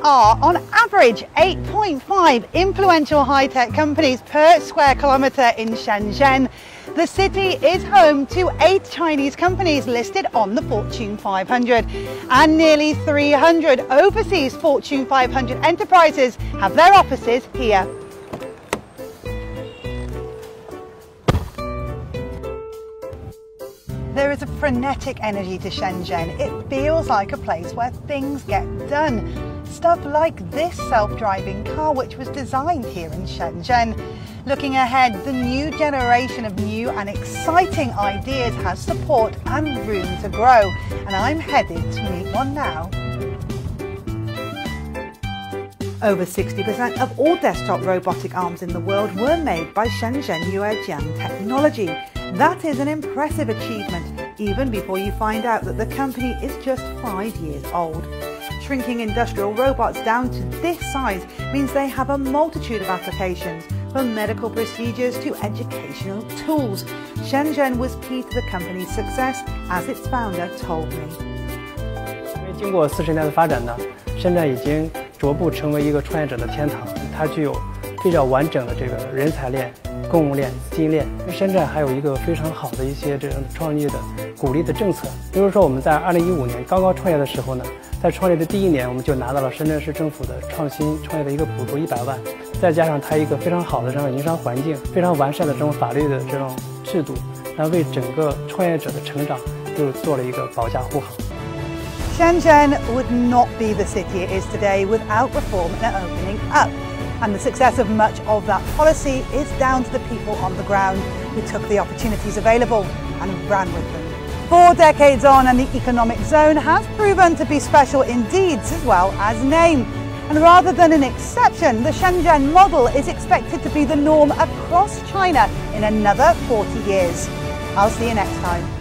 are on average 8.5 influential high-tech companies per square kilometre in Shenzhen. The city is home to 8 Chinese companies listed on the Fortune 500, and nearly 300 overseas Fortune 500 enterprises have their offices here. There is a frenetic energy to Shenzhen. It feels like a place where things get done. Stuff like this self-driving car, which was designed here in Shenzhen. Looking ahead, the new generation of new and exciting ideas has support and room to grow, and I'm headed to meet one now. Over 60% of all desktop robotic arms in the world were made by Shenzhen-based technology. That is an impressive achievement, even before you find out that the company is just 5 years old. Shrinking industrial robots down to this size means they have a multitude of applications, from medical procedures to educational tools. Shenzhen was key to the company's success, as its founder told me. 经过40年的发展呢，深圳已经逐步成为一个创业者的天堂。它具有比较完整的这个人才链、供应链、资金链。深圳还有一个非常好的一些这种创业的鼓励的政策。比如说我们在2015年刚刚创业的时候呢，在创业的第1年，我们就拿到了深圳市政府的创新创业的一个补助100万，再加上它一个非常好的这种营商环境、非常完善的这种法律的这种制度，那为整个创业者的成长就做了一个保驾护航。 Shenzhen would not be the city it is today without reform and opening up. And the success of much of that policy is down to the people on the ground who took the opportunities available and ran with them. 4 decades on, and the economic zone has proven to be special in deeds as well as name. And rather than an exception, the Shenzhen model is expected to be the norm across China in another 40 years. I'll see you next time.